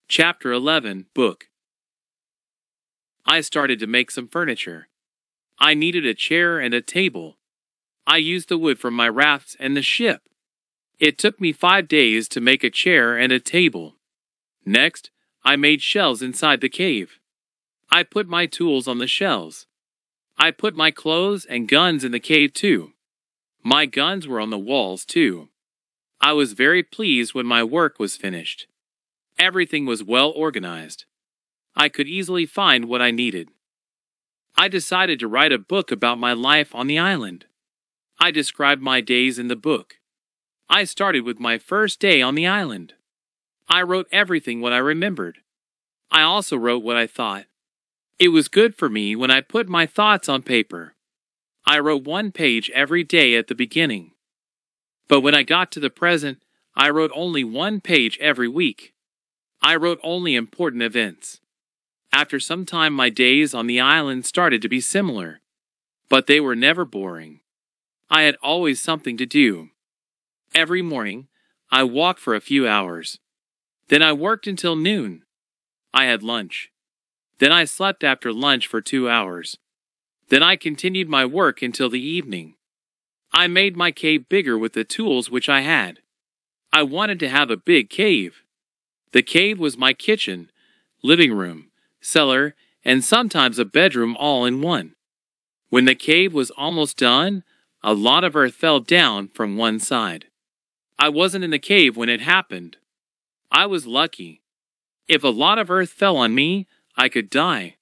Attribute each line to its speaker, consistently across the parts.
Speaker 1: Chapter 11, Book. I started to make some furniture. I needed a chair and a table. I used the wood from my rafts and the ship. It took me 5 days to make a chair and a table. Next, I made shelves inside the cave. I put my tools on the shelves. I put my clothes and guns in the cave too. My guns were on the walls too. I was very pleased when my work was finished. Everything was well organized. I could easily find what I needed. I decided to write a book about my life on the island. I described my days in the book. I started with my first day on the island. I wrote everything what I remembered. I also wrote what I thought. It was good for me when I put my thoughts on paper. I wrote 1 page every day at the beginning. But when I got to the present, I wrote only 1 page every week. I wrote only important events. After some time, my days on the island started to be similar. But they were never boring. I had always something to do. Every morning, I walked for a few hours. Then I worked until noon. I had lunch. Then I slept after lunch for 2 hours. Then I continued my work until the evening. I made my cave bigger with the tools which I had. I wanted to have a big cave. The cave was my kitchen, living room, cellar, and sometimes a bedroom all in one. When the cave was almost done, a lot of earth fell down from one side. I wasn't in the cave when it happened. I was lucky. If a lot of earth fell on me, I could die.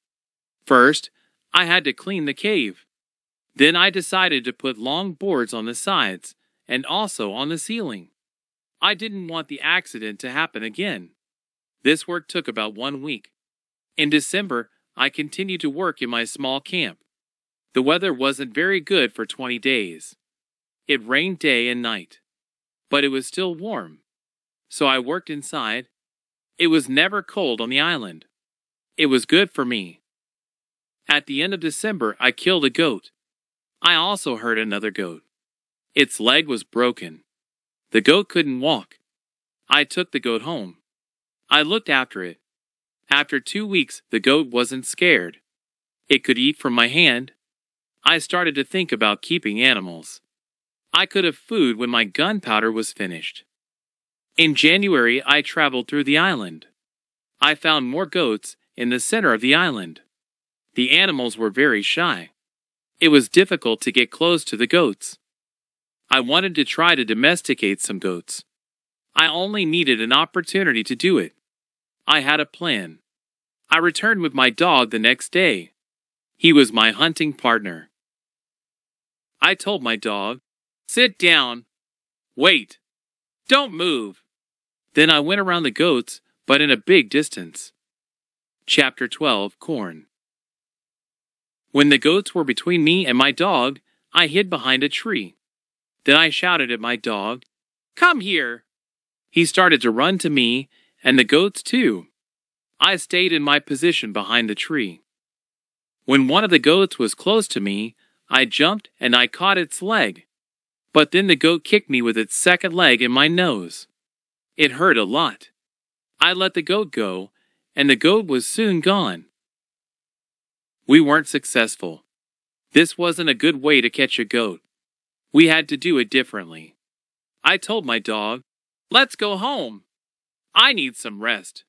Speaker 1: First, I had to clean the cave. Then I decided to put long boards on the sides and also on the ceiling. I didn't want the accident to happen again. This work took about 1 week. In December, I continued to work in my small camp. The weather wasn't very good for 20 days. It rained day and night. But it was still warm. So I worked inside. It was never cold on the island. It was good for me. At the end of December, I killed a goat. I also hurt another goat. Its leg was broken. The goat couldn't walk. I took the goat home. I looked after it. After 2 weeks, the goat wasn't scared. It could eat from my hand. I started to think about keeping animals. I could have food when my gunpowder was finished. In January, I traveled through the island. I found more goats in the center of the island. The animals were very shy. It was difficult to get close to the goats. I wanted to try to domesticate some goats. I only needed an opportunity to do it. I had a plan. I returned with my dog the next day. He was my hunting partner. I told my dog, "Sit down. Wait. Don't move." Then I went around the goats, but in a big distance. Chapter 12, Corn. When the goats were between me and my dog, I hid behind a tree. Then I shouted at my dog, "Come here." He started to run to me, and the goats too. I stayed in my position behind the tree. When one of the goats was close to me, I jumped and I caught its leg. But then the goat kicked me with its second leg in my nose. It hurt a lot. I let the goat go, and the goat was soon gone. We weren't successful. This wasn't a good way to catch a goat. We had to do it differently. I told my dog, "Let's go home. I need some rest."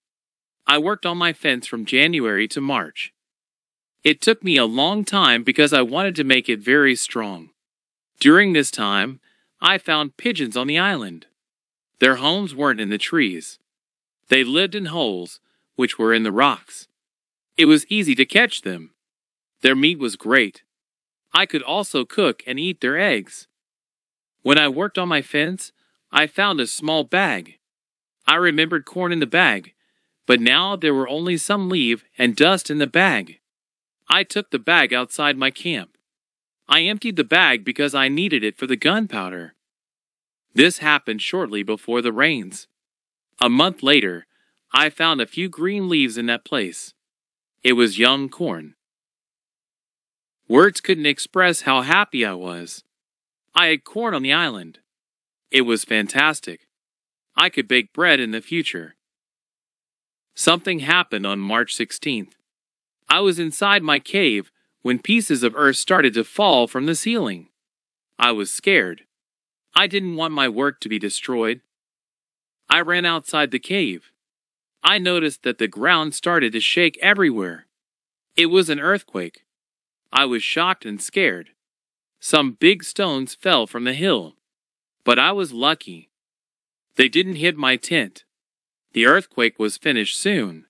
Speaker 1: I worked on my fence from January to March. It took me a long time because I wanted to make it very strong. During this time, I found pigeons on the island. Their homes weren't in the trees. They lived in holes, which were in the rocks. It was easy to catch them. Their meat was great. I could also cook and eat their eggs. When I worked on my fence, I found a small bag. I remembered corn in the bag, but now there were only some leaves and dust in the bag. I took the bag outside my camp. I emptied the bag because I needed it for the gunpowder. This happened shortly before the rains. A month later, I found a few green leaves in that place. It was young corn. Words couldn't express how happy I was. I had corn on the island. It was fantastic. I could bake bread in the future. Something happened on March 16th. I was inside my cave when pieces of earth started to fall from the ceiling. I was scared. I didn't want my work to be destroyed. I ran outside the cave. I noticed that the ground started to shake everywhere. It was an earthquake. I was shocked and scared. Some big stones fell from the hill. But I was lucky. They didn't hit my tent. The earthquake was finished soon.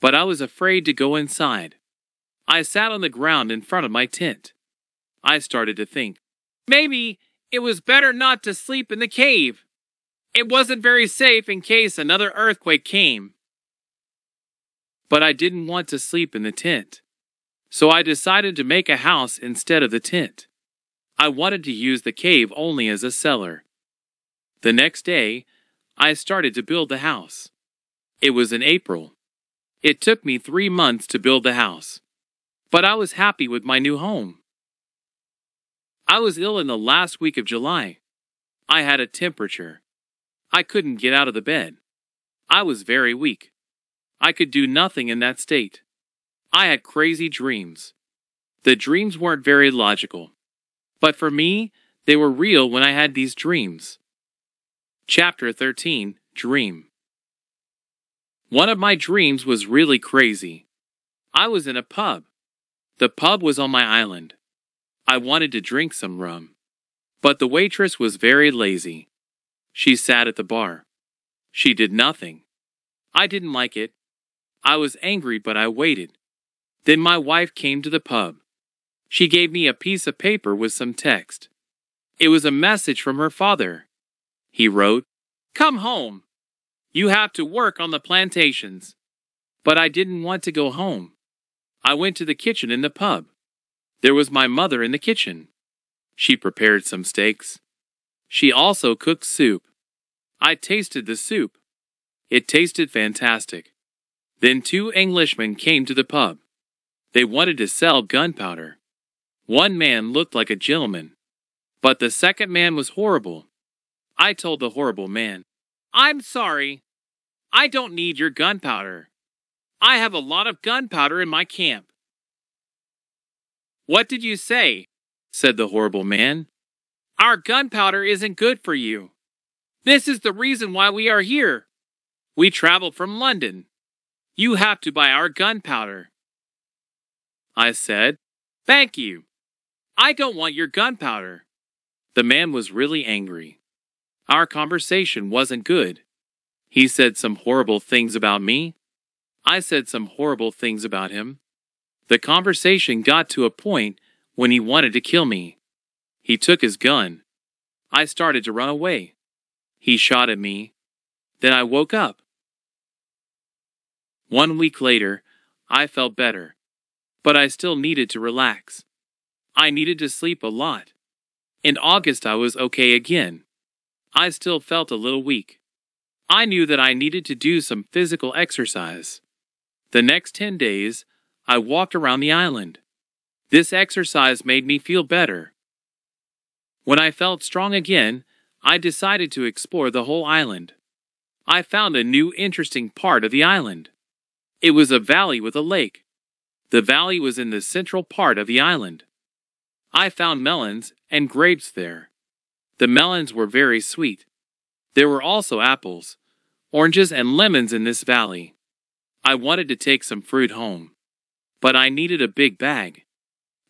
Speaker 1: But I was afraid to go inside. I sat on the ground in front of my tent. I started to think, maybe it was better not to sleep in the cave. It wasn't very safe in case another earthquake came. But I didn't want to sleep in the tent. So I decided to make a house instead of the tent. I wanted to use the cave only as a cellar. The next day, I started to build the house. It was in April. It took me 3 months to build the house. But I was happy with my new home. I was ill in the last week of July. I had a temperature. I couldn't get out of the bed. I was very weak. I could do nothing in that state. I had crazy dreams. The dreams weren't very logical. But for me, they were real when I had these dreams. Chapter 13, Dream. One of my dreams was really crazy. I was in a pub. The pub was on my island. I wanted to drink some rum. But the waitress was very lazy. She sat at the bar. She did nothing. I didn't like it. I was angry, but I waited. Then my wife came to the pub. She gave me a piece of paper with some text. It was a message from her father. He wrote, "Come home. You have to work on the plantations." But I didn't want to go home. I went to the kitchen in the pub. There was my mother in the kitchen. She prepared some steaks. She also cooked soup. I tasted the soup. It tasted fantastic. Then 2 Englishmen came to the pub. They wanted to sell gunpowder. One man looked like a gentleman. But the second man was horrible. I told the horrible man, "I'm sorry. I don't need your gunpowder. I have a lot of gunpowder in my camp." "What did you say?" said the horrible man. "Our gunpowder isn't good for you. This is the reason why we are here. We traveled from London. You have to buy our gunpowder." I said, "Thank you. I don't want your gunpowder." The man was really angry. Our conversation wasn't good. He said some horrible things about me. I said some horrible things about him. The conversation got to a point when he wanted to kill me. He took his gun. I started to run away. He shot at me. Then I woke up. 1 week later, I felt better. But I still needed to relax. I needed to sleep a lot. In August I was okay again. I still felt a little weak. I knew that I needed to do some physical exercise. The next 10 days, I walked around the island. This exercise made me feel better. When I felt strong again, I decided to explore the whole island. I found a new interesting part of the island. It was a valley with a lake. The valley was in the central part of the island. I found melons and grapes there. The melons were very sweet. There were also apples, oranges and lemons in this valley. I wanted to take some fruit home. But I needed a big bag.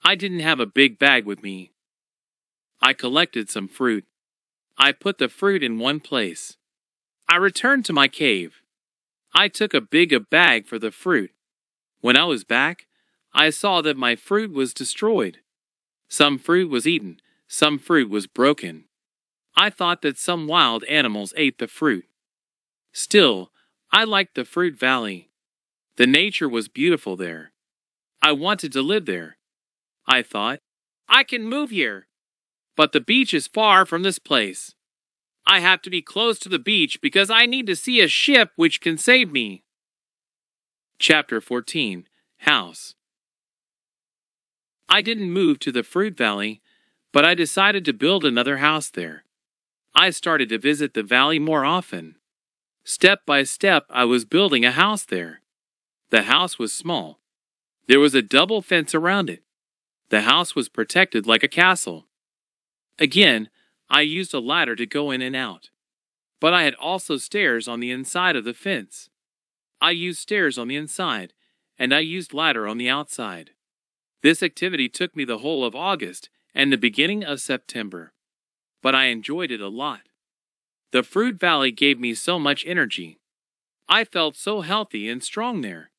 Speaker 1: I didn't have a big bag with me. I collected some fruit. I put the fruit in one place. I returned to my cave. I took a big bag for the fruit. When I was back, I saw that my fruit was destroyed. Some fruit was eaten, some fruit was broken. I thought that some wild animals ate the fruit. Still, I liked the fruit valley. The nature was beautiful there. I wanted to live there. I thought, I can move here. But the beach is far from this place. I have to be close to the beach because I need to see a ship which can save me. Chapter 14, House. I didn't move to the fruit valley, but I decided to build another house there. I started to visit the valley more often. Step by step, I was building a house there. The house was small. There was a double fence around it. The house was protected like a castle. Again, I used a ladder to go in and out. But I had also stairs on the inside of the fence. I used stairs on the inside, and I used ladder on the outside. This activity took me the whole of August and the beginning of September. But I enjoyed it a lot. The fruit valley gave me so much energy. I felt so healthy and strong there.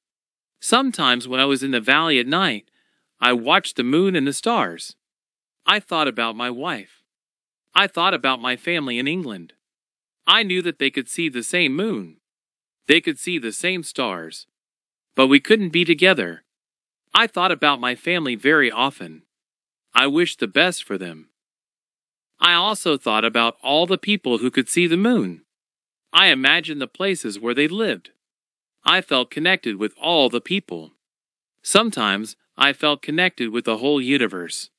Speaker 1: Sometimes when I was in the valley at night, I watched the moon and the stars. I thought about my wife. I thought about my family in England. I knew that they could see the same moon. They could see the same stars. But we couldn't be together. I thought about my family very often. I wished the best for them. I also thought about all the people who could see the moon. I imagined the places where they lived. I felt connected with all the people. Sometimes I felt connected with the whole universe.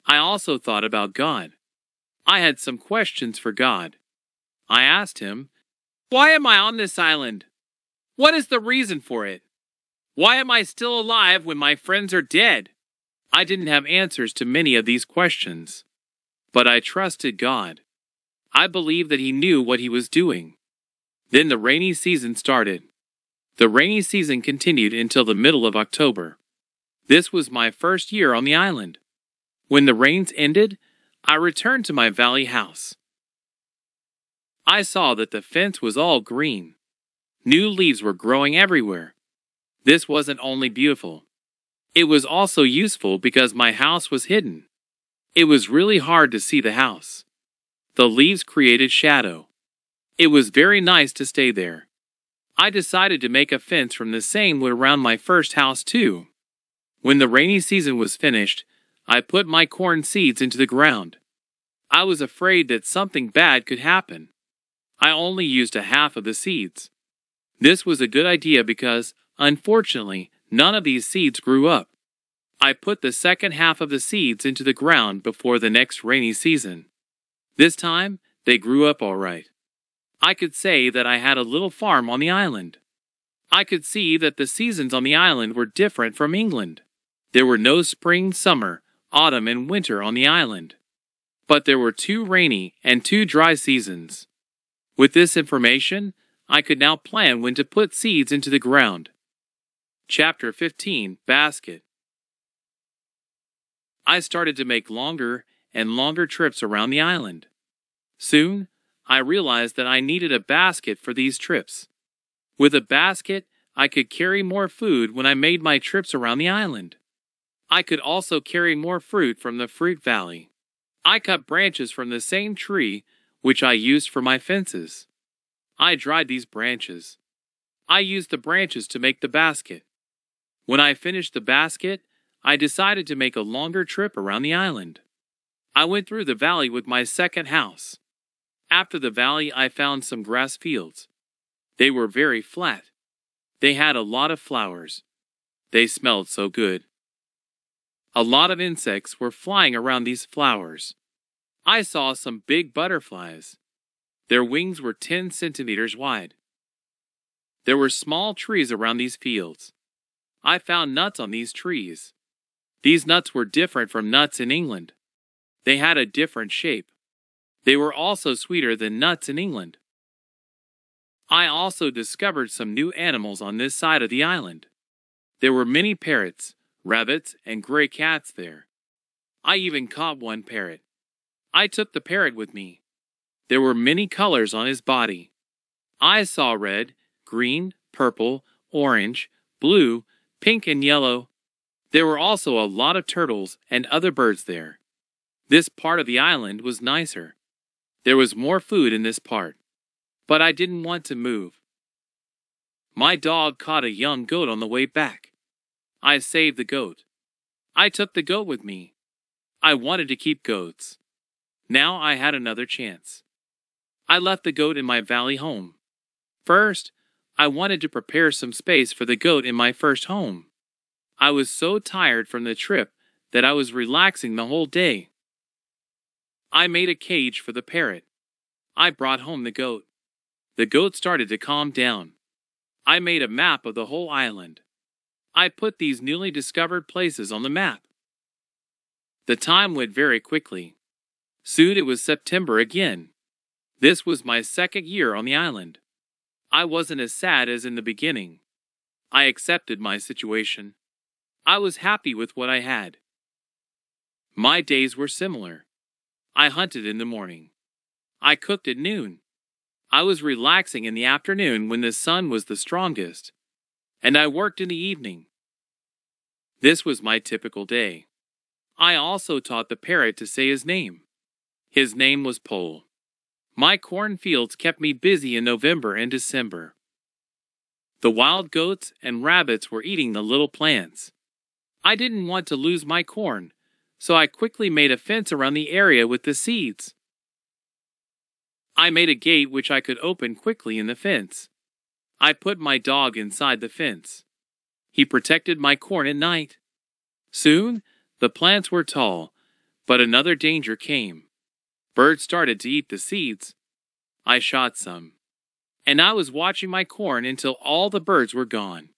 Speaker 1: I also thought about God. I had some questions for God. I asked him, "Why am I on this island? What is the reason for it? Why am I still alive when my friends are dead?" I didn't have answers to many of these questions. But I trusted God. I believed that He knew what He was doing. Then the rainy season started. The rainy season continued until the middle of October. This was my first year on the island. When the rains ended, I returned to my valley house. I saw that the fence was all green. New leaves were growing everywhere. This wasn't only beautiful. It was also useful because my house was hidden. It was really hard to see the house. The leaves created shadow. It was very nice to stay there. I decided to make a fence from the same wood around my first house too. When the rainy season was finished, I put my corn seeds into the ground. I was afraid that something bad could happen. I only used a half of the seeds. This was a good idea because, unfortunately, none of these seeds grew up. I put the second half of the seeds into the ground before the next rainy season. This time, they grew up all right. I could say that I had a little farm on the island. I could see that the seasons on the island were different from England. There were no spring, summer, autumn, and winter on the island. But there were 2 rainy and 2 dry seasons. With this information, I could now plan when to put seeds into the ground. Chapter 15, Basket. I started to make longer and longer trips around the island. Soon, I realized that I needed a basket for these trips. With a basket, I could carry more food when I made my trips around the island. I could also carry more fruit from the fruit valley. I cut branches from the same tree, which I used for my fences. I dried these branches. I used the branches to make the basket. When I finished the basket, I decided to make a longer trip around the island. I went through the valley with my second house. After the valley, I found some grass fields. They were very flat. They had a lot of flowers. They smelled so good. A lot of insects were flying around these flowers. I saw some big butterflies. Their wings were 10 centimeters wide. There were small trees around these fields. I found nuts on these trees. These nuts were different from nuts in England. They had a different shape. They were also sweeter than nuts in England. I also discovered some new animals on this side of the island. There were many parrots, rabbits, and gray cats there. I even caught one parrot. I took the parrot with me. There were many colors on his body. I saw red, green, purple, orange, blue, pink, and yellow. There were also a lot of turtles and other birds there. This part of the island was nicer. There was more food in this part. But I didn't want to move. My dog caught a young goat on the way back. I saved the goat. I took the goat with me. I wanted to keep goats. Now I had another chance. I left the goat in my valley home. First, I wanted to prepare some space for the goat in my first home. I was so tired from the trip that I was relaxing the whole day. I made a cage for the parrot. I brought home the goat. The goat started to calm down. I made a map of the whole island. I put these newly discovered places on the map. The time went very quickly. Soon it was September again. This was my second year on the island. I wasn't as sad as in the beginning. I accepted my situation. I was happy with what I had. My days were similar. I hunted in the morning. I cooked at noon. I was relaxing in the afternoon when the sun was the strongest. And I worked in the evening. This was my typical day. I also taught the parrot to say his name. His name was Pole. My cornfields kept me busy in November and December. The wild goats and rabbits were eating the little plants. I didn't want to lose my corn, so I quickly made a fence around the area with the seeds. I made a gate which I could open quickly in the fence. I put my dog inside the fence. He protected my corn at night. Soon, the plants were tall, but another danger came. Birds started to eat the seeds. I shot some. And I was watching my corn until all the birds were gone.